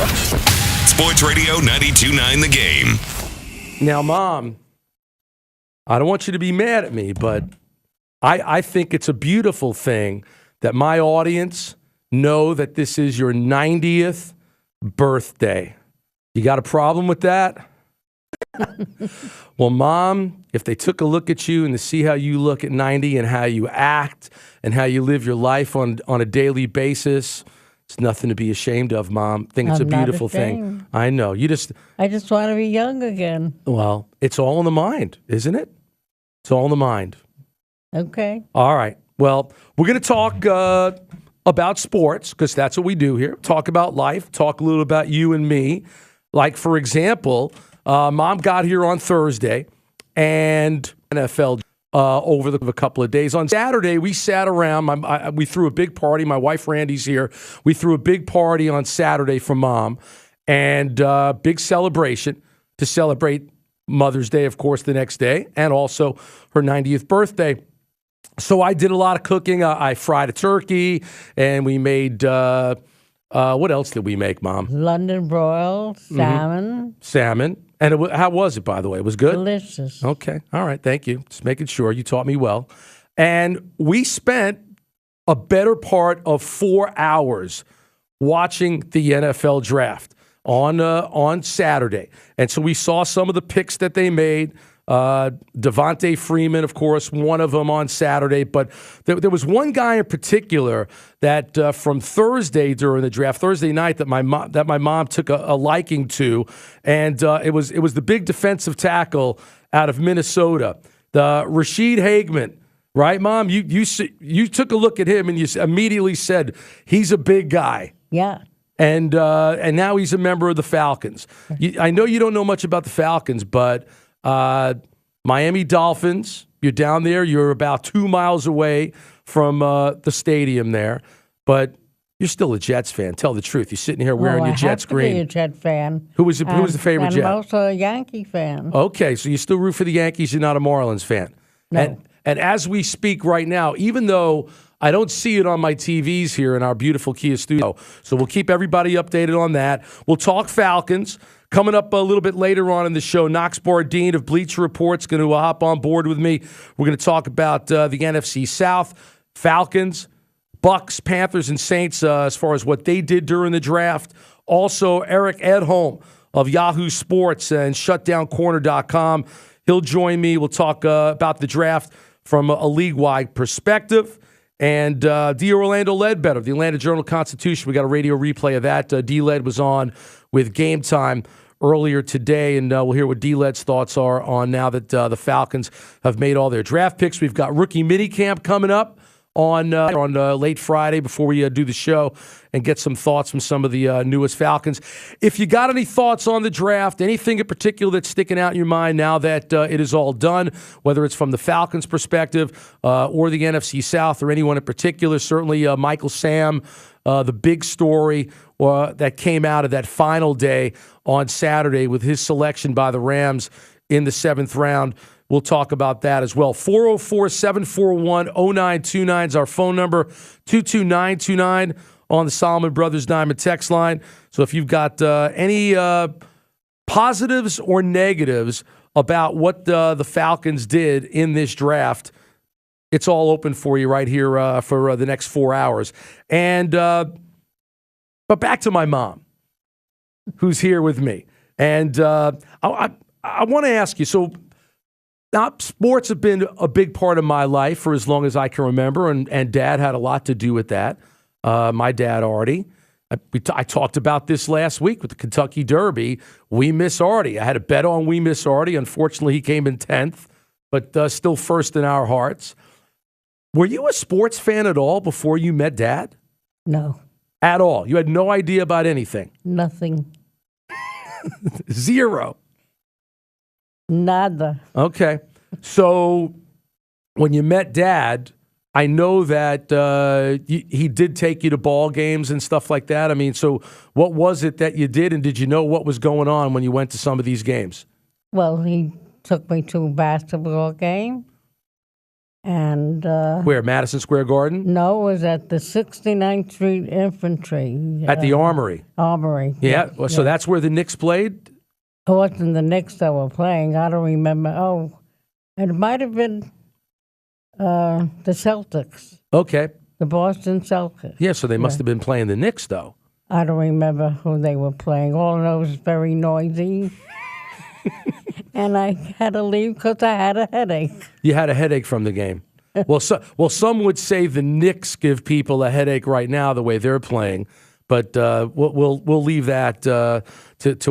Sports Radio 92.9 The Game. Now, Mom, I don't want you to be mad at me, but I think it's a beautiful thing that my audience know that this is your 90th birthday. You got a problem with that? Well, Mom, if they took a look at you and to see how you look at 90 and how you act and how you live your life on a daily basis, it's nothing to be ashamed of, Mom. I think it's a beautiful thing. I know. I just want to be young again. Well, it's all in the mind, isn't it? It's all in the mind. Okay. All right. Well, we're going to talk about sports because that's what we do here. Talk about life. Talk a little about you and me. Like, for example, Mom got here on Thursday and NFL over a couple of days. On Saturday, we sat around. We threw a big party. My wife, Randy's here. We threw a big party on Saturday for Mom and big celebration to celebrate Mother's Day, of course, the next day, and also her 90th birthday. So I did a lot of cooking. I fried a turkey, and we made, what else did we make, Mom? London broil, salmon. Salmon. And how was it, by the way? It was good? Delicious. Okay. All right. Thank you. Just making sure. You taught me well. And we spent a better part of 4 hours watching the NFL draft on Saturday. And so we saw some of the picks that they made. Devontae Freeman, of course, one of them on Saturday. But there was one guy in particular that from Thursday during the draft, Thursday night, that my mom took a liking to, and it was the big defensive tackle out of Minnesota, the Rashid Hageman. Right, Mom? You took a look at him and you immediately said he's a big guy. Yeah. And now he's a member of the Falcons. I know you don't know much about the Falcons, but Miami Dolphins, you're down there. You're about 2 miles away from the stadium there, but you're still a Jets fan. Tell the truth. You're sitting here wearing your Jets green. I have to be a Jet fan. Who was the favorite Jet? I'm also a Yankee fan. Okay, so you still root for the Yankees. You're not a Marlins fan. No. And as we speak right now, even though I don't see it on my TVs here in our beautiful Kia studio, so we'll keep everybody updated on that. We'll talk Falcons. Coming up a little bit later on in the show, Knox Bardeen of Bleacher Report's going to hop on board with me. We're going to talk about the NFC South, Falcons, Bucks, Panthers, and Saints as far as what they did during the draft. Also, Eric Edholm of Yahoo Sports and ShutdownCorner.com. He'll join me. We'll talk about the draft from a league-wide perspective. And D. Orlando Ledbetter, the Atlanta Journal-Constitution. We got a radio replay of that. D-Led was on with Game Time earlier today, and we'll hear what D-Led's thoughts are on now that the Falcons have made all their draft picks. We've got rookie minicamp coming up on late Friday before we do the show and get some thoughts from some of the newest Falcons. If you got any thoughts on the draft, anything in particular that's sticking out in your mind now that it is all done, whether it's from the Falcons' perspective or the NFC South or anyone in particular, certainly Michael Sam, the big story that came out of that final day on Saturday with his selection by the Rams in the 7th round. We'll talk about that as well. 404-741-0929 is our phone number, 22929 on the Solomon Brothers Diamond text line. So if you've got any positives or negatives about what the Falcons did in this draft, it's all open for you right here for the next 4 hours. And but back to my mom, who's here with me. And I want to ask you, so now, sports have been a big part of my life for as long as I can remember, and Dad had a lot to do with that. My dad, Artie. I talked about this last week with the Kentucky Derby. We miss Artie. I had a bet on We Miss Artie. Unfortunately, he came in 10th, but still first in our hearts. Were you a sports fan at all before you met Dad? No. At all? You had no idea about anything? Nothing. Zero. Nada. Okay. So when you met Dad, I know that he did take you to ball games and stuff like that. I mean, so what was it that you did, and did you know what was going on when you went to some of these games? Well, he took me to a basketball game, And Where? Madison Square Garden? no, it was at the 69th Street Infantry. At the Armory. Armory. Yeah. Yes, So yes. that's where the Knicks played? It wasn't the Knicks that were playing. I don't remember. Oh, it might have been the Celtics, Okay. the Boston Celtics. Yeah, so they must have been playing the Knicks, though. I don't remember who they were playing. All I know it was very noisy. And I had to leave because I had a headache. You had a headache from the game. Well, some would say the Knicks give people a headache right now the way they're playing, but we'll leave that to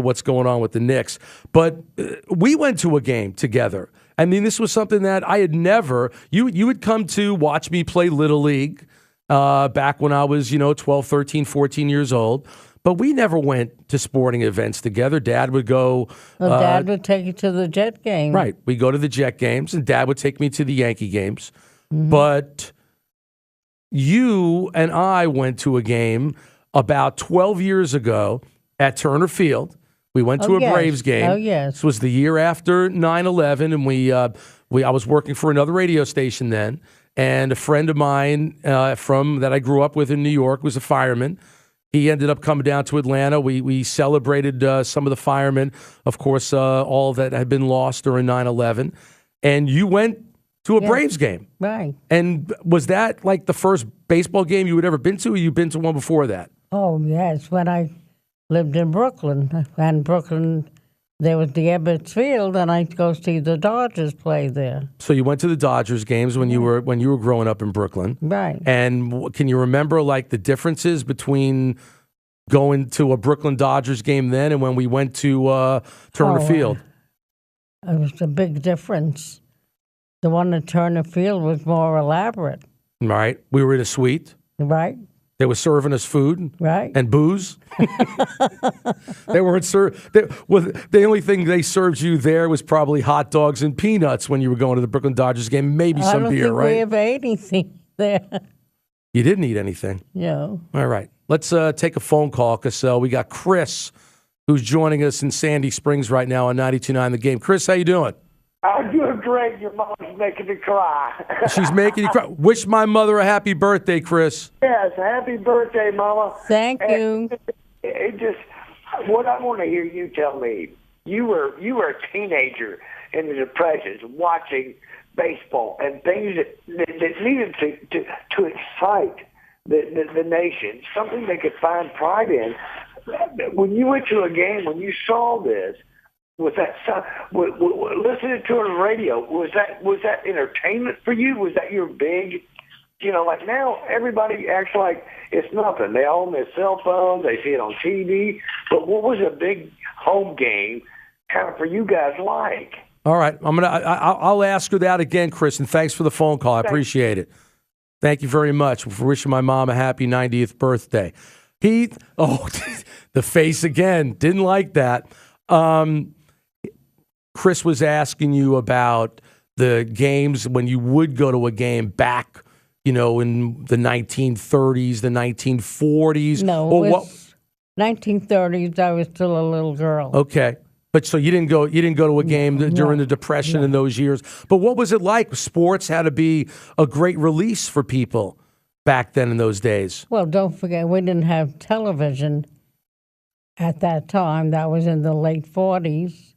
what's going on with the Knicks. But we went to a game together. I mean, this was something that I had never. You would come to watch me play Little League back when I was 12, 13, 14 years old. But we never went to sporting events together. Dad would go. Well, Dad would take you to the Jet game. Right. We go to the Jet games, and Dad would take me to the Yankee games. But you and I went to a game about 12 years ago at Turner Field. We went to a yes. Braves game. Oh, yes. This was the year after 9/11, and I was working for another radio station then, and a friend of mine that I grew up with in New York was a fireman. He ended up coming down to Atlanta. We celebrated some of the firemen, of course, all that had been lost during 9/11. And you went to a Braves game. Right. And was that like the first baseball game you had ever been to, or you been to one before that? Oh, yes. When I lived in Brooklyn. And Brooklyn, there was the Ebbets Field, and I'd go see the Dodgers play there. So you went to the Dodgers games when you were growing up in Brooklyn. Right. And can you remember like the differences between going to a Brooklyn Dodgers game then and when we went to Turner Field? It was a big difference. The one at Turner Field was more elaborate. Right. We were in a suite. Right. They were serving us food Right. and booze. They weren't the only thing they served you there was probably hot dogs and peanuts when you were going to the Brooklyn Dodgers game. Maybe some beer, I don't think right? we ever ate anything there. You didn't eat anything. No. All right. Let's take a phone call because we got Chris who's joining us in Sandy Springs right now on 92.9 The Game. Chris, how you doing? I'm doing great. Your mom's making me cry. She's making you cry. Wish my mother a happy birthday, Chris. Yes, happy birthday, Mama. Thank you. It just, what I want to hear you tell me, you were a teenager in the Depressions watching baseball and things that needed to excite the nation, something they could find pride in. When you went to a game, when you saw this, was that listening to it on the radio? Was that entertainment for you? Was that your big? Like now everybody acts like it's nothing. They own their cell phones. They see it on TV. But what was a big home game kind of for you guys like? All right, I'll ask her that again, Chris. And thanks for the phone call. I appreciate it. Thank you very much for wishing my mom a happy 90th birthday. Heath, the face again. Didn't like that. Chris was asking you about the games when you would go to a game back, in the 1930s, the 1940s. No, it was 1930s. I was still a little girl. Okay. But so you didn't go to a game during the Depression in those years. But what was it like? Sports had to be a great release for people back then in those days. Well, don't forget, we didn't have television at that time. That was in the late 40s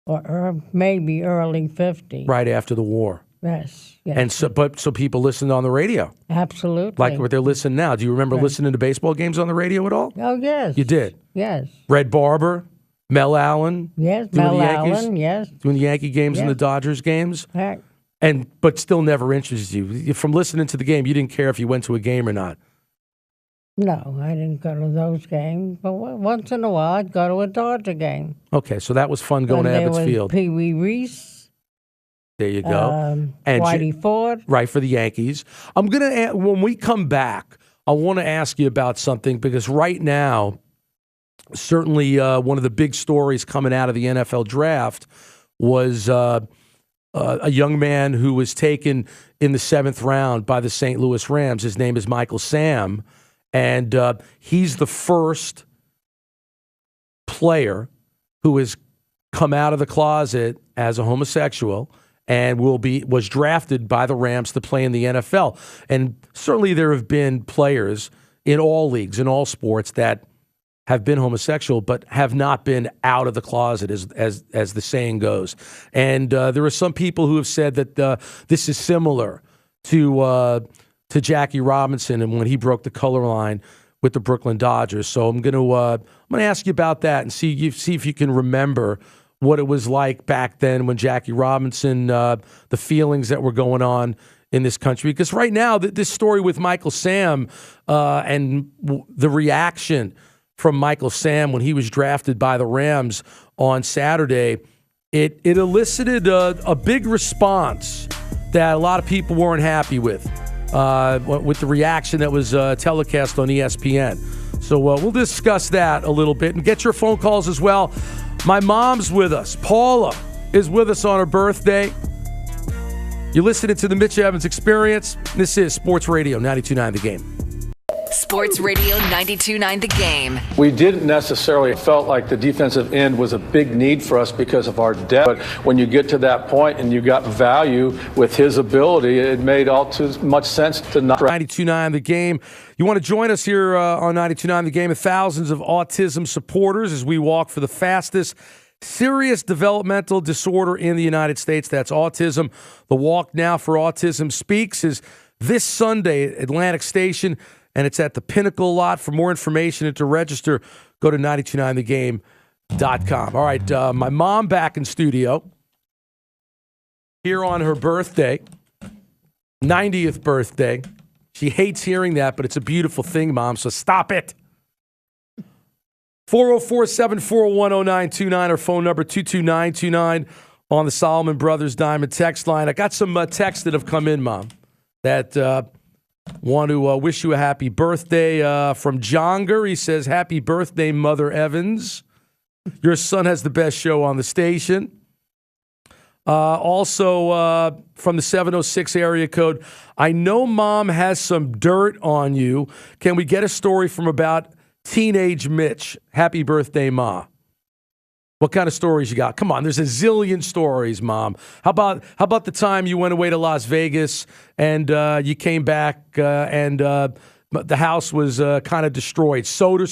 or maybe early 50s. Right after the war. Yes. And so people listened on the radio. Absolutely. Like what they're listening now. Do you remember listening to baseball games on the radio at all? Oh, yes. You did? Yes. Red Barber, Mel Allen. Yes, doing Mel the Yankees, Allen, yes. Doing the Yankee games and the Dodgers games. Right. But still never interested you. From listening to the game, you didn't care if you went to a game or not. No, I didn't go to those games. But once in a while, I'd go to a Dodger game. Okay, so that was fun going to Ebbets Field. Pee Wee Reese. There you go. And Whitey Ford. Right, for the Yankees. I'm going to, when we come back, I want to ask you about something because right now, certainly one of the big stories coming out of the NFL draft was a young man who was taken in the 7th round by the St. Louis Rams. His name is Michael Sam, and he's the first player who has come out of the closet as a homosexual and was drafted by the Rams to play in the NFL. And certainly there have been players in all leagues, in all sports, that have been homosexual but have not been out of the closet, as the saying goes. And there are some people who have said that this is similar to Jackie Robinson and when he broke the color line with the Brooklyn Dodgers. So I'm going to ask you about that and see if you can remember what it was like back then when Jackie Robinson, the feelings that were going on in this country. Because right now, this story with Michael Sam and the reaction from Michael Sam when he was drafted by the Rams on Saturday, it elicited a big response that a lot of people weren't happy with the reaction that was telecast on ESPN. So we'll discuss that a little bit and get your phone calls as well. My mom's with us. Paula is with us on her birthday. You're listening to the Mitch Evans Experience. This is Sports Radio 92.9 The Game. Sports Radio 92.9 The Game. We didn't necessarily felt like the defensive end was a big need for us because of our depth. But when you get to that point and you got value with his ability, it made all too much sense to not. 92.9 The Game. You want to join us here on 92.9 The Game with thousands of autism supporters as we walk for the fastest serious developmental disorder in the United States. That's autism. The Walk Now for Autism Speaks is this Sunday at Atlantic Station, and it's at the Pinnacle lot. For more information and to register, go to 929thegame.com. All right, my mom back in studio here on her birthday, 90th birthday. She hates hearing that, but it's a beautiful thing, Mom, so stop it. 404-741-0929, our phone number 22929 on the Solomon Brothers Diamond text line. I got some texts that have come in, Mom, that want to wish you a happy birthday from Jonger. He says, happy birthday, Mother Evans. Your son has the best show on the station. Also from the 706 area code, I know Mom has some dirt on you. Can we get a story from about teenage Mitch? Happy birthday, Ma. What kind of stories you got? Come on, there's a zillion stories, Mom. How about the time you went away to Las Vegas and you came back and the house was kind of destroyed. Soda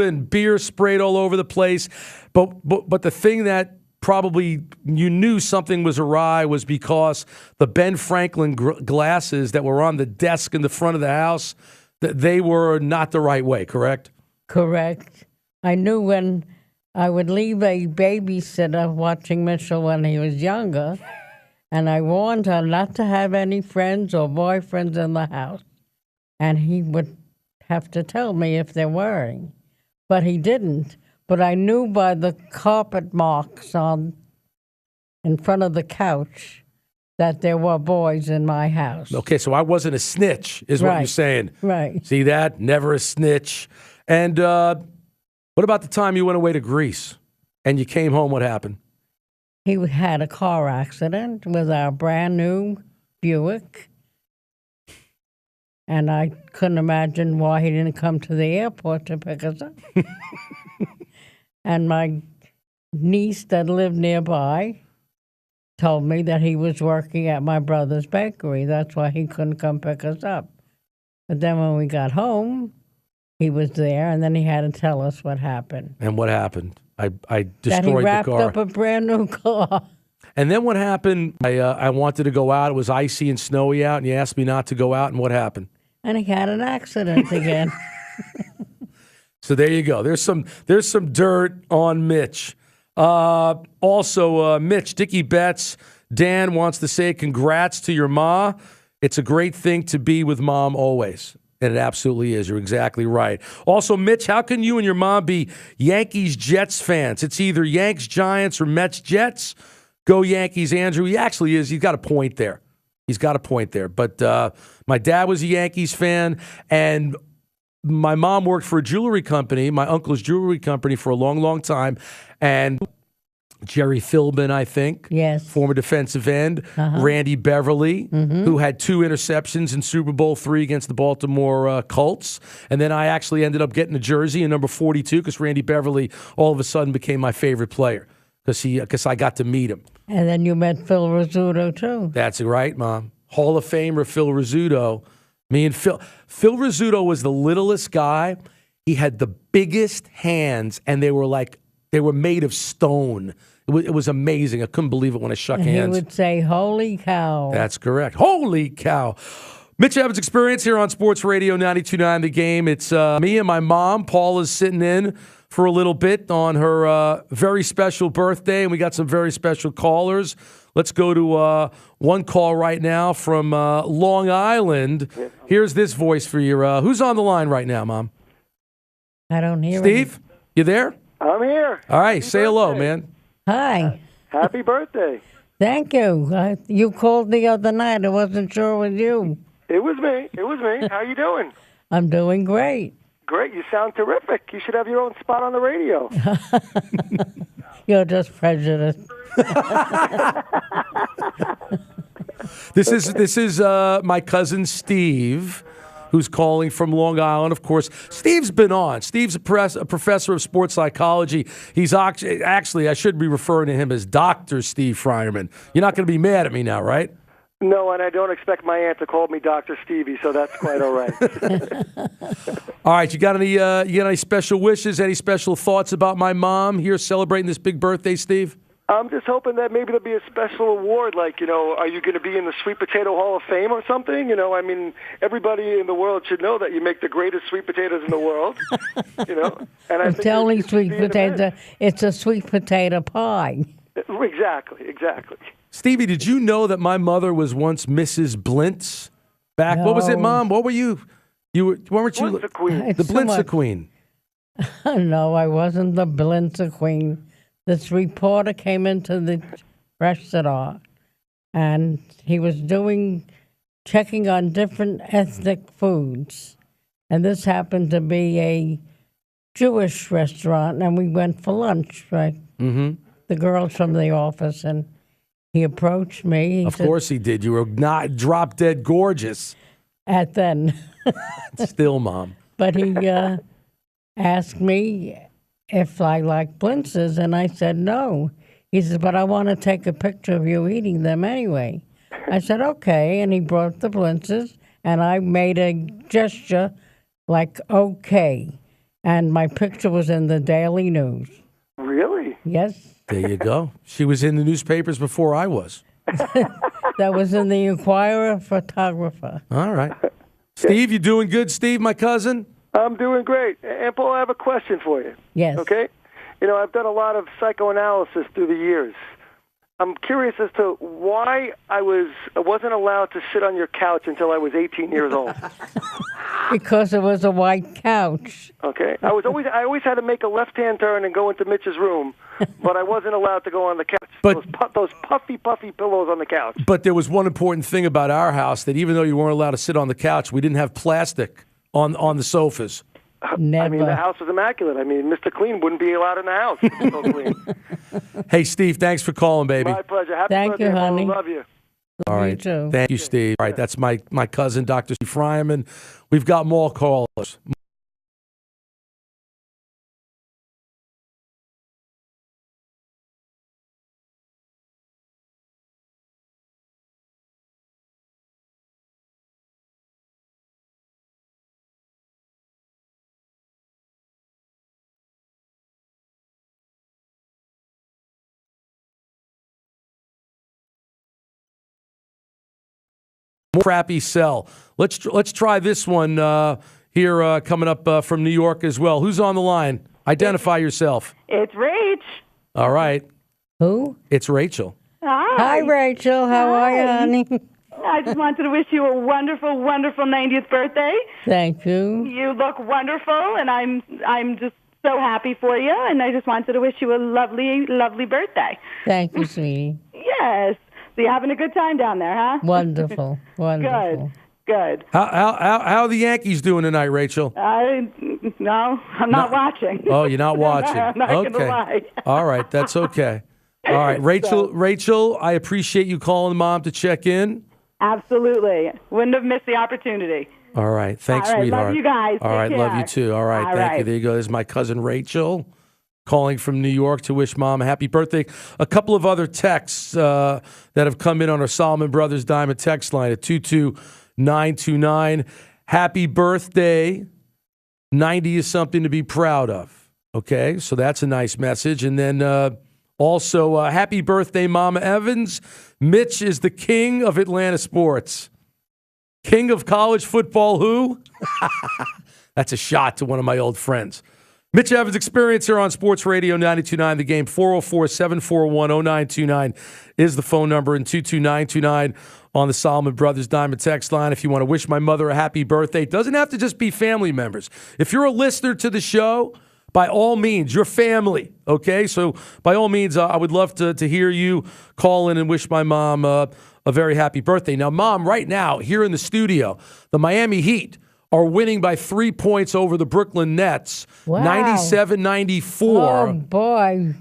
and beer sprayed all over the place. But the thing that probably you knew something was awry was because the Ben Franklin glasses that were on the desk in the front of the house, they were not the right way, correct? Correct. I knew when I would leave a babysitter watching Mitchell when he was younger, and I warned her not to have any friends or boyfriends in the house. And he would have to tell me if there were any. But he didn't. But I knew by the carpet marks in front of the couch that there were boys in my house. Okay, so I wasn't a snitch, is what you're saying. Right. See that? Never a snitch. And what about the time you went away to Greece and you came home? What happened? He had a car accident with our brand new Buick. And I couldn't imagine why he didn't come to the airport to pick us up. And my niece that lived nearby told me that he was working at my brother's bakery. That's why he couldn't come pick us up. But then when we got home, he was there, and then he had to tell us what happened. And what happened? I destroyed the car. That he wrapped up a brand new car. And then what happened? I wanted to go out. It was icy and snowy out, and you asked me not to go out, and what happened? And he had an accident again. So there you go. There's some dirt on Mitch. Also, Mitch, Dickie Betts, Dan wants to say congrats to your ma. It's a great thing to be with Mom always. And it absolutely is. You're exactly right. Also, Mitch, how can you and your mom be Yankees-Jets fans? It's either Yanks-Giants or Mets-Jets. Go Yankees, Andrew. He actually is. He's got a point there. But my dad was a Yankees fan, and my mom worked for a jewelry company, my uncle's jewelry company, for a long, long time. And Jerry Philbin, I think, yes, former defensive end, Randy Beverly, who had 2 interceptions in Super Bowl III against the Baltimore Colts. And then I actually ended up getting a jersey in number 42 because Randy Beverly all of a sudden became my favorite player. because I got to meet him. And then you met Phil Rizzuto, too. That's right, Mom. Hall of Famer Phil Rizzuto. Me and Phil Rizzuto was the littlest guy. He had the biggest hands, and they were made of stone. It was amazing. I couldn't believe it when I shook hands. He would say, "Holy cow." That's correct. Holy cow. Mitch Evans Experience here on Sports Radio 92.9 The Game. It's me and my mom. Paula's sitting in for a little bit on her very special birthday, and we got some very special callers. Let's go to one call right now from Long Island. Here's this voice for you. Who's on the line right now, Mom? I don't hear Steve, you there? I'm here. All right, Happy say hello, birthday. man. Hi. Happy birthday. Thank you. You called the other night. I wasn't sure it was you. It was me. How you doing? I'm doing great. Great. You sound terrific. You should have your own spot on the radio. You're just prejudiced. This is my cousin Steve, who's calling from Long Island. Of course, Steve's been on. Steve's a professor of sports psychology. He's actually, I should be referring to him as Dr. Steve Fryerman. You're not going to be mad at me now, right? No, and I don't expect my aunt to call me Dr. Stevie, so that's quite all right. All right, you got any special wishes, any special thoughts about my mom here celebrating this big birthday, Steve? I'm just hoping that maybe there'll be a special award, like, are you going to be in the Sweet Potato Hall of Fame or something? I mean, everybody in the world should know that you make the greatest sweet potatoes in the world, And It's only sweet potato. It's a sweet potato pie. Exactly. Stevie, did you know that my mother was once Mrs. Blintz? What was it, Mom? What were you? Weren't you Blintzer Queen. The Blintzer Queen? No, I wasn't the Blintzer Queen. This reporter came into the restaurant, and he was checking on different ethnic foods. And this happened to be a Jewish restaurant, and we went for lunch, right? Mm-hmm. The girls from the office, and he approached me. Of course he did. You were not drop dead gorgeous. At then. Still, Mom. But he asked me if I like blintzes, and I said no. He said, but I want to take a picture of you eating them anyway. I said, okay, and he brought the blintzes, and I made a gesture like, okay, and my picture was in the Daily News. Really? Yes. There you go. She was in the newspapers before I was. That was in the Inquirer photographer. All right. Steve, you doing good, Steve, my cousin? I'm doing great. And, Paul, I have a question for you. Yes. Okay? I've done a lot of psychoanalysis through the years. I'm curious as to why I wasn't allowed to sit on your couch until I was 18 years old. Because it was a white couch. Okay. I always had to make a left-hand turn and go into Mitch's room, but I wasn't allowed to go on the couch. But those puffy pillows on the couch. But there was one important thing about our house, that even though you weren't allowed to sit on the couch, we didn't have plastic on the sofas. Never. I mean, the house was immaculate. I mean, Mr. Clean wouldn't be allowed in the house. It was so clean. Hey, Steve, thanks for calling, baby. My pleasure. Happy Thank birthday, you, honey. Paul. Love you. All right. You too. Thank you, Steve. All right, that's my cousin, Dr. Steve Fryerman. We've got more callers. More crappy sell. Let's try this one here coming up from New York as well. Who's on the line? Identify yourself. It's Rach. All right. Who? It's Rachel. Hi, Rachel. How are you, honey? I just wanted to wish you a wonderful, wonderful 90th birthday. Thank you. You look wonderful, and I'm just so happy for you, and I just wanted to wish you a lovely, lovely birthday. Thank you, sweetie. Yes. So you're having a good time down there, huh? Wonderful. Wonderful. Good. How are the Yankees doing tonight, Rachel? No, I'm not watching. Oh, you're not watching. I'm not okay. gonna lie. All right, that's okay. All right, Rachel, I appreciate you calling Mom to check in. Absolutely. Wouldn't have missed the opportunity. All right, thanks, All right, sweetheart. love you guys. All Take right, love care. you too. All right, All thank you. right. There you go. There's my cousin Rachel calling from New York to wish Mom a happy birthday. A couple of other texts that have come in on our Solomon Brothers Diamond text line at 22929. Happy birthday. 90 is something to be proud of. Okay, so that's a nice message. And then also, happy birthday, Mama Evans. Mitch is the king of Atlanta sports. King of college football, who? That's a shot to one of my old friends. Mitch Evans Experience here on Sports Radio 92.9 The Game. 404-741-0929 is the phone number, and 22929 on the Solomon Brothers Diamond text line. If you want to wish my mother a happy birthday, it doesn't have to just be family members. If you're a listener to the show, by all means, your family, okay? So by all means, I would love to hear you call in and wish my mom a very happy birthday. Now, Mom, right now, here in the studio, the Miami Heat are winning by 3 points over the Brooklyn Nets, Wow. 97-94. Oh, boy.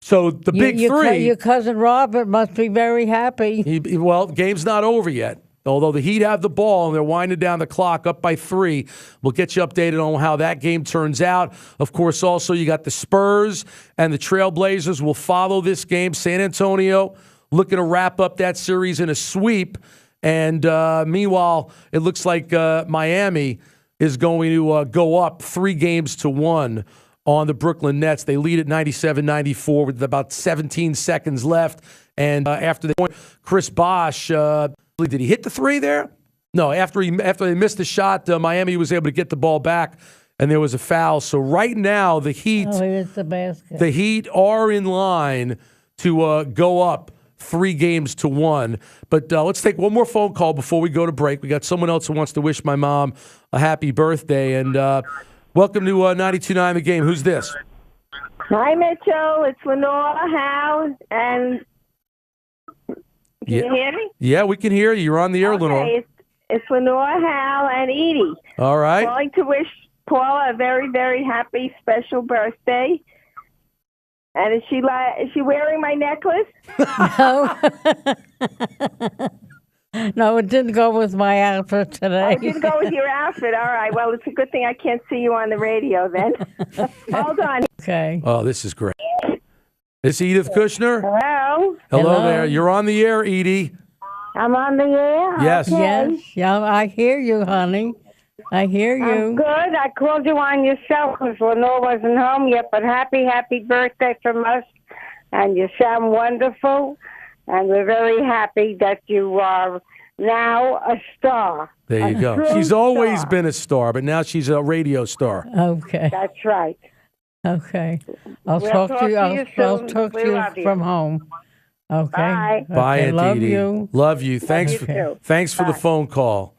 So the big three. Your cousin Robert must be very happy. Well, game's not over yet. Although the Heat have the ball and they're winding down the clock up by 3. We'll get you updated on how that game turns out. Of course, also you got the Spurs and the Trailblazers will follow this game. San Antonio looking to wrap up that series in a sweep. And meanwhile, it looks like Miami is going to go up 3-1 on the Brooklyn Nets. They lead at 97-94 with about 17 seconds left. And after the point, Chris Bosh, did he hit the 3 there? No, after they missed the shot, Miami was able to get the ball back, and there was a foul. So right now, the Heat, The basket. the Heat are in line to go up 3-1. But let's take one more phone call before we go to break. We got someone else who wants to wish my mom a happy birthday. And welcome to 92.9 The Game. Who's this? Hi, Mitchell. It's Lenora Howe, and can you hear me? Yeah, we can hear you. You're on the air, Lenore. It's Lenora Howe and Edie. All right. Calling to wish Paula a very, very happy, special birthday. And is she wearing my necklace? No, it didn't go with my outfit today. Oh, it didn't go with your outfit. All right. Well, it's a good thing I can't see you on the radio then. Hold on. Okay. Oh, this is great. It's Edith Kushner. Hello. Hello there. You're on the air, Edie. I'm on the air? Yes. Okay. Yes. Yeah, I hear you, honey. I hear you. I'm good. I called you on your cell because Lenore wasn't home yet, but happy birthday from us. And you sound wonderful. And we're very happy that you are now a star. There you go. She's always been a star, but now she's a radio star. Okay. That's right. Okay. I'll We'll talk to you. talk to you I'll soon. talk We to love you you. from home. Okay. Bye. Bye, Okay, Aunt love Edie. you. Love you. Thanks you too. Thanks for the Bye. phone call.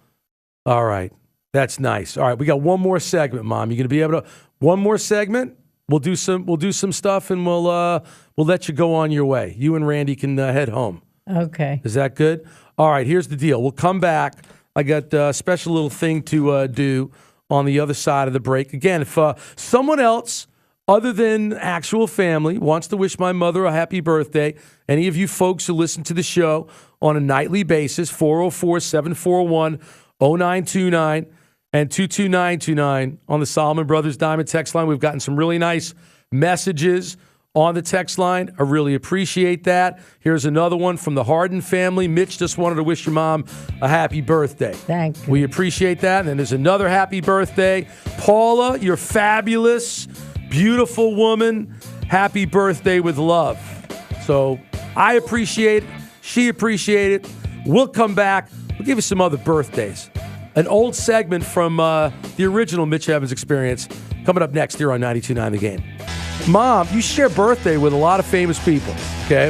All right. That's nice. All right, we got one more segment, Mom. You going to be able to one more segment? We'll do some stuff and we'll let you go on your way. You and Randy can head home. Okay. Is that good? All right, here's the deal. We'll come back. I got a special little thing to do on the other side of the break. Again, if someone else other than actual family wants to wish my mother a happy birthday, any of you folks who listen to the show on a nightly basis, 404-741-0929 and 22929 on the Solomon Brothers Diamond text line. We've gotten some really nice messages on the text line. I really appreciate that. Here's another one from the Harden family. Mitch just wanted to wish your mom a happy birthday. Thank you. We appreciate that. And then there's another happy birthday. Paula, you're fabulous, beautiful woman. Happy birthday with love. So I appreciate it. She appreciated it. We'll come back. We'll give you some other birthdays. An old segment from the original Mitch Evans Experience coming up next here on 92.9 The Game. Mom, you share birthday with a lot of famous people, okay?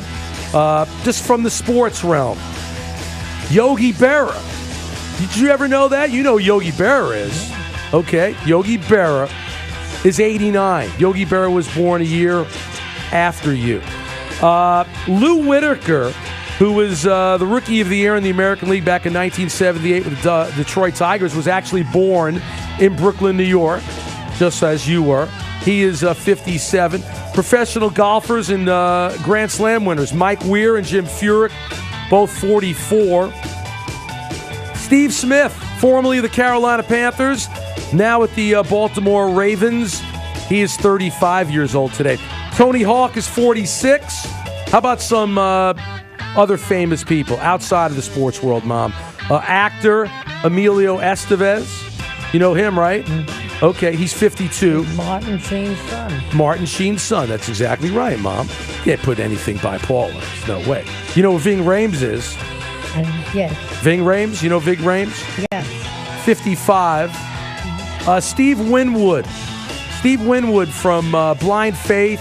Just from the sports realm. Yogi Berra. Did you ever know that? You know who Yogi Berra is. Okay, Yogi Berra is 89. Yogi Berra was born a year after you. Lou Whitaker, who was the Rookie of the Year in the American League back in 1978 with the Detroit Tigers, was actually born in Brooklyn, New York, just as you were. He is 57. Professional golfers and Grand Slam winners, Mike Weir and Jim Furyk, both 44. Steve Smith, formerly of the Carolina Panthers, now with the Baltimore Ravens. He is 35 years old today. Tony Hawk is 46. How about some other famous people outside of the sports world, Mom? Actor Emilio Estevez. You know him, right? Okay, he's 52. Martin Sheen's son. Martin Sheen's son. That's exactly right, Mom. Can't put anything by Paula. There's no way. You know who Ving Rhames is? Yes. Ving Rhames? You know Ving Rhames? Yes. 55. Steve Winwood. Steve Winwood from Blind Faith,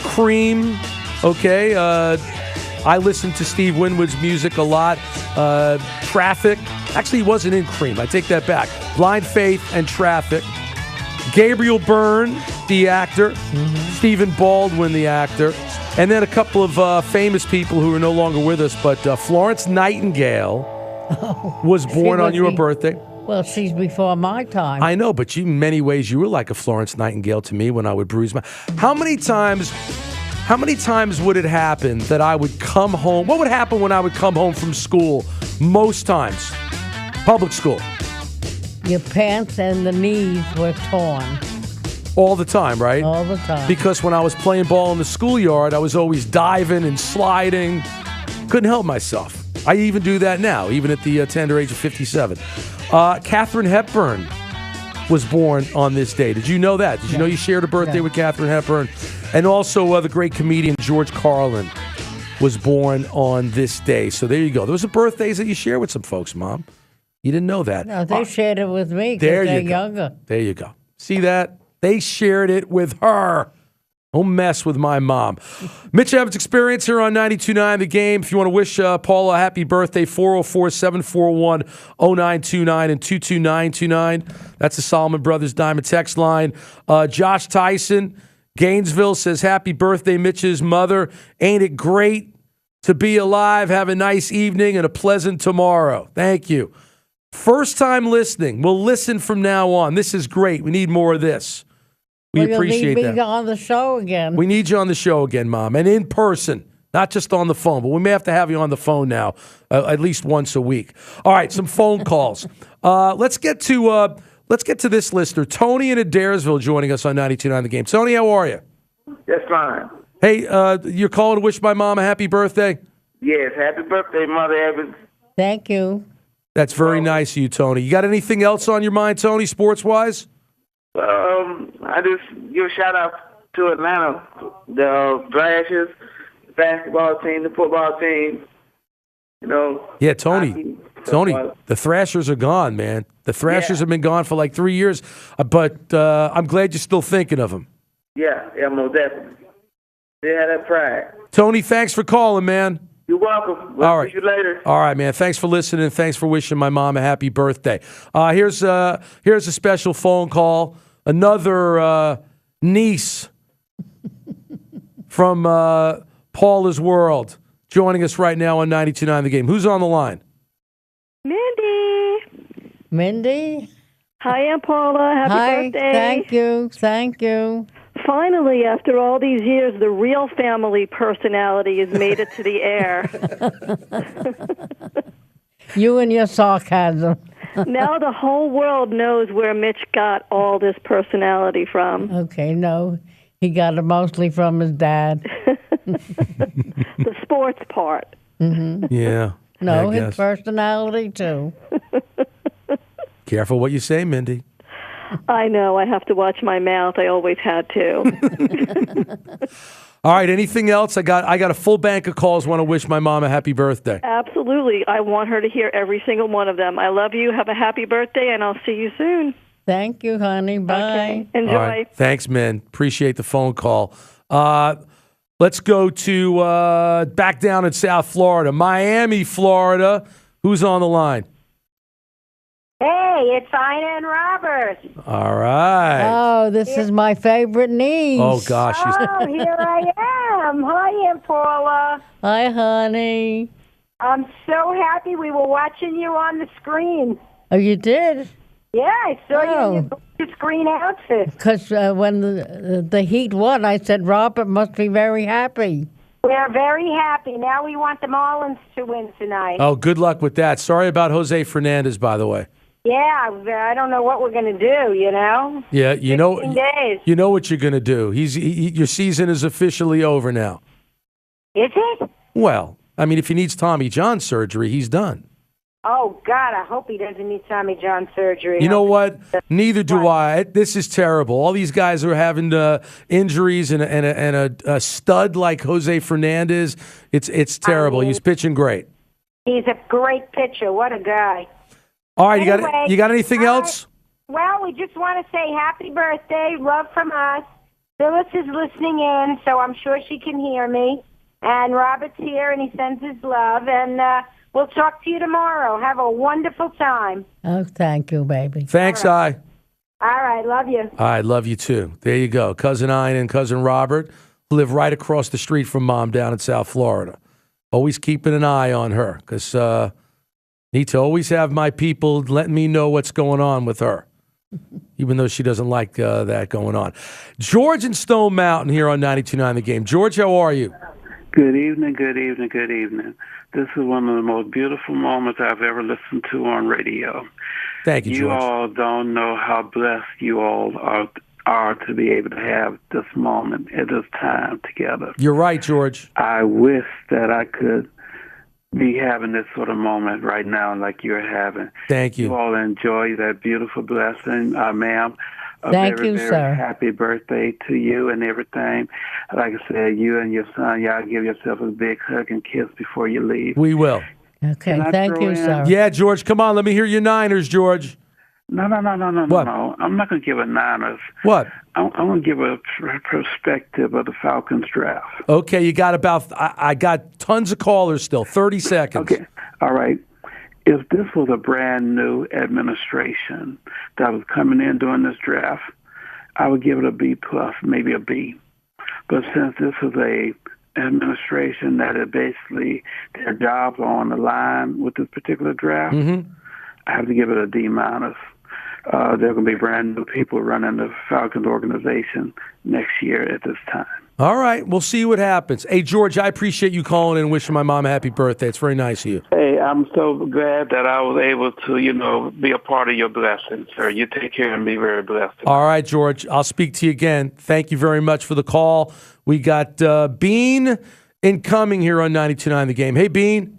Cream. Okay. I listen to Steve Winwood's music a lot. Traffic. Actually, he wasn't in Cream. I take that back. Blind Faith and Traffic. Gabriel Byrne, the actor. Stephen Baldwin, the actor. And then a couple of famous people who are no longer with us. But Florence Nightingale was born on your birthday. Well, she's before my time. I know, but in many ways, you were like a Florence Nightingale to me when I would bruise my... How many times would it happen that I would come home? What would happen when I would come home from school? Most times. Public school. Your pants and the knees were torn. All the time, right? All the time. Because when I was playing ball in the schoolyard, I was always diving and sliding. Couldn't help myself. I even do that now, even at the tender age of 57. Katharine Hepburn was born on this day. Did you know that? Did you know you shared a birthday with Katharine Hepburn? And also the great comedian George Carlin was born on this day. So there you go. Those are birthdays that you share with some folks, Mom. You didn't know that. No, they shared it with me because they're younger. There you go. See that? They shared it with her. Don't mess with my mom. Mitch Evans Experience here on 92.9 The Game. If you want to wish Paula a happy birthday, 404-741-0929 and 22929. That's the Solomon Brothers Diamond text line. Josh Tyson, Gainesville, says, happy birthday, Mitch's mother. Ain't it great to be alive? Have a nice evening and a pleasant tomorrow. Thank you. First time listening. We'll listen from now on. This is great. We need more of this. We appreciate that. You'll need me on the show again. We need you on the show again, Mom, and in person, not just on the phone. But we may have to have you on the phone now, at least once a week. All right, some phone calls. Let's get to this listener, Tony in Adairsville, joining us on 92.9 The Game. Tony, how are you? Just fine. Hey, you're calling to wish my mom a happy birthday? Yes, happy birthday, Mother Evans. Thank you. That's very nice of you, Tony. You got anything else on your mind, Tony, sports-wise? I just give a shout-out to Atlanta, the Thrashers, the basketball team, the football team. You know. Yeah, Tony, the Thrashers are gone, man. The Thrashers have been gone for like 3 years, but I'm glad you're still thinking of them. Yeah, most definitely. They had that pride. Tony, thanks for calling, man. You're welcome. We'll see you later. All right, man. Thanks for listening. Thanks for wishing my mom a happy birthday. Here's a special phone call. Another niece from Paula's World joining us right now on 92.9 The Game. Who's on the line? Mindy? Hi, Aunt Paula. Happy birthday. Thank you. Finally, after all these years, the real family personality has made it to the air. You and your sarcasm. Now the whole world knows where Mitch got all this personality from. Okay, no. He got it mostly from his dad. The sports part. Mm-hmm. Yeah. No, his personality, too. Careful what you say, Mindy. I know. I have to watch my mouth. I always had to. All right. Anything else? I got a full bank of calls. Want to wish my mom a happy birthday. Absolutely. I want her to hear every single one of them. I love you. Have a happy birthday, and I'll see you soon. Thank you, honey. Bye. Okay. Enjoy. All right. Thanks, man. Appreciate the phone call. Let's go to back down in South Florida, Miami, Florida. Who's on the line? Hey, it's Ina and Robert. All right. Oh, this is my favorite niece. Oh, gosh. Oh, here I am. Hi, Aunt Paula. Hi, honey. I'm so happy we were watching you on the screen. Oh, you did? Yeah, I saw you in your green outfit. Because when the Heat won, I said, Robert must be very happy. We're very happy. Now we want the Marlins to win tonight. Oh, good luck with that. Sorry about Jose Fernandez, by the way. Yeah, I don't know what we're going to do, you know? Yeah, 15 days. you know what you're going to do. Your season is officially over now. Is it? Well, I mean, if he needs Tommy John surgery, he's done. Oh, God, I hope he doesn't need Tommy John surgery. You know what? Neither do I. This is terrible. All these guys are having injuries, and a stud like Jose Fernandez. It's terrible. He's pitching great. He's a great pitcher. What a guy. All right, Anyway, you got anything else? Well, we just want to say happy birthday, love from us. Phyllis is listening in, so I'm sure she can hear me. And Robert's here, and he sends his love. And we'll talk to you tomorrow. Have a wonderful time. Oh, thank you, baby. Thanks, I. All right, love you. I love you too. There you go. Cousin Ian and Cousin Robert live right across the street from Mom down in South Florida. Always keeping an eye on her because need to always have my people letting me know what's going on with her, even though she doesn't like that going on. George in Stone Mountain here on 92.9 The Game. George, how are you? Good evening, good evening, good evening. This is one of the most beautiful moments I've ever listened to on radio. Thank you, George. You all don't know how blessed you all are to be able to have this moment at this time together. You're right, George. I wish that I could be having this sort of moment right now like you're having. Thank you. You all enjoy that beautiful blessing, ma'am. Thank very, you, very sir. happy birthday to you and everything. Like I said, you and your son, y'all give yourself a big hug and kiss before you leave. We will. Okay, thank you, sir. Yeah, George, come on. Let me hear your Niners, George. No. What? No. I'm not going to give a Niners. What? I'm going to give a perspective of the Falcons draft. Okay, you got I got tons of callers still. 30 seconds. Okay, all right. If this was a brand new administration that was coming in during this draft, I would give it a B plus, maybe a B. But since this is a administration that is basically their jobs are on the line with this particular draft, I have to give it a D minus. There are going to be brand new people running the Falcons organization next year at this time. All right, we'll see what happens. Hey, George, I appreciate you calling and wishing my mom a happy birthday. It's very nice of you. Hey, I'm so glad that I was able to, be a part of your blessing, sir. You take care and be very blessed. All right, George, I'll speak to you again. Thank you very much for the call. We got Bean incoming here on 92.9 The Game. Hey, Bean.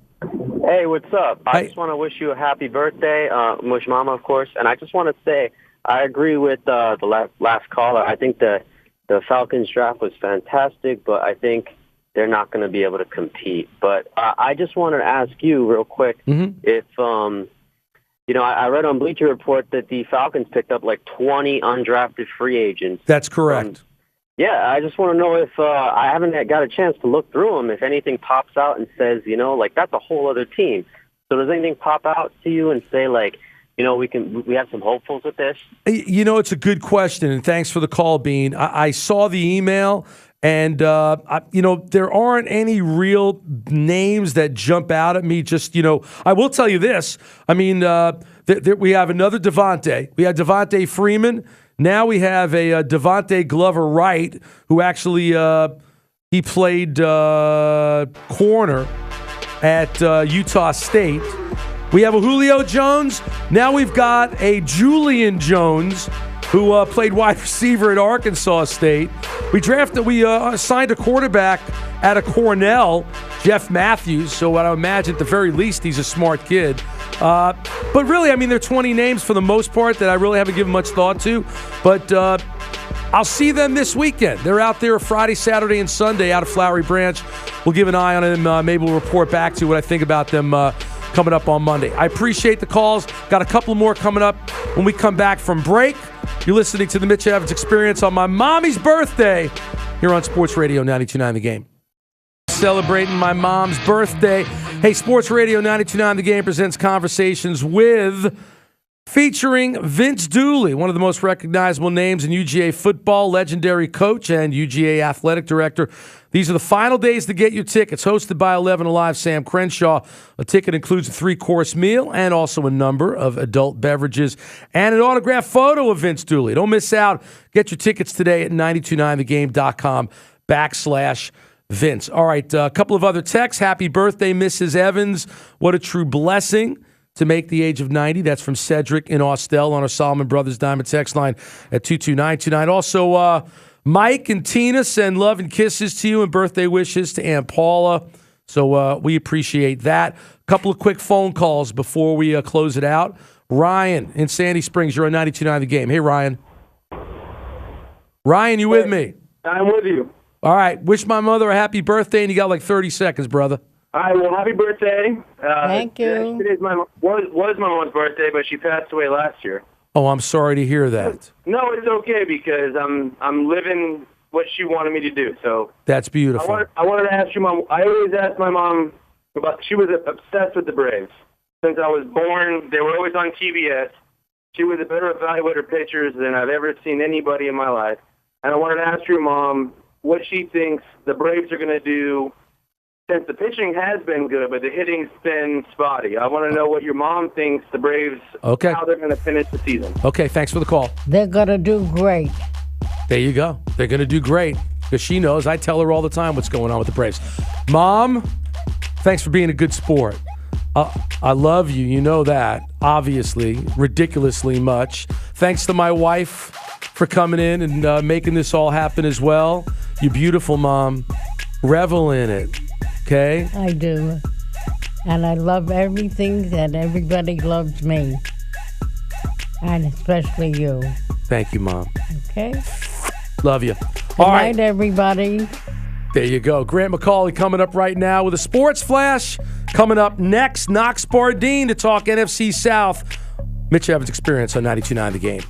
Hey, what's up? I just want to wish you a happy birthday. Wish Mama, of course. And I just want to say I agree with the last caller. I think the Falcons draft was fantastic, but I think they're not going to be able to compete. But I just wanted to ask you real quick if, I read on Bleacher Report that the Falcons picked up like 20 undrafted free agents. That's correct. Yeah, I just want to know if I haven't got a chance to look through them, if anything pops out and says, that's a whole other team. So does anything pop out to you and say, we have some hopefuls with this? It's a good question, and thanks for the call, Bean. I saw the email, and, there aren't any real names that jump out at me. Just, I will tell you this. I mean, we have another Devontae. We had Devontae Freeman. Now we have a Devontae Glover Wright, who actually he played corner at Utah State. We have a Julio Jones. Now we've got a Julian Jones, who played wide receiver at Arkansas State. We signed a quarterback out of Cornell, Jeff Matthews. So I imagine at the very least he's a smart kid. But really, there are 20 names for the most part that I really haven't given much thought to. But I'll see them this weekend. They're out there Friday, Saturday, and Sunday out of Flowery Branch. We'll give an eye on them. Maybe we'll report back to you what I think about them coming up on Monday. I appreciate the calls. Got a couple more coming up when we come back from break. You're listening to the Mitch Evans Experience on my mommy's birthday here on Sports Radio 92.9 The Game. Celebrating my mom's birthday. Hey, Sports Radio 92.9 The Game presents Conversations with, featuring Vince Dooley, one of the most recognizable names in UGA football, legendary coach and UGA athletic director. These are the final days to get your tickets. Hosted by 11 Alive Sam Crenshaw. A ticket includes a 3-course meal and also a number of adult beverages and an autographed photo of Vince Dooley. Don't miss out. Get your tickets today at 929thegame.com/Vince. All right, a couple of other texts. Happy birthday, Mrs. Evans. What a true blessing to make the age of 90. That's from Cedric in Austell on our Solomon Brothers Diamond text line at 22929. Also, Mike and Tina send love and kisses to you and birthday wishes to Aunt Paula. So we appreciate that. A couple of quick phone calls before we close it out. Ryan in Sandy Springs, you're on 92.9 The Game. Hey, Ryan. Ryan, you with me? I'm with you. All right. Wish my mother a happy birthday, and you got like 30 seconds, brother. All right, well, happy birthday. Thank you. Today's was my mom's birthday, but she passed away last year. Oh, I'm sorry to hear that. No, it's okay because I'm living what she wanted me to do. So that's beautiful. I wanted to ask your mom. I always asked my mom about. She was obsessed with the Braves since I was born. They were always on TBS. She was a better evaluator of pitchers than I've ever seen anybody in my life. And I wanted to ask your mom what she thinks the Braves are going to do. Since the pitching has been good, but the hitting's been spotty. I want to know what your mom thinks the Braves, how they're going to finish the season. Okay, thanks for the call. They're going to do great. There you go. They're going to do great because she knows. I tell her all the time what's going on with the Braves. Mom, thanks for being a good sport. I love you. You know that, obviously, ridiculously much. Thanks to my wife for coming in and making this all happen as well. You're beautiful, Mom. Revel in it. Okay? I do. And I love everything that everybody loves me. And especially you. Thank you, Mom. Okay? Love you. Good All night, right. everybody. There you go. Grant McCauley coming up right now with a sports flash. Coming up next, Knox Bardeen to talk NFC South. Mitch Evans Experience on 92.9 The Game.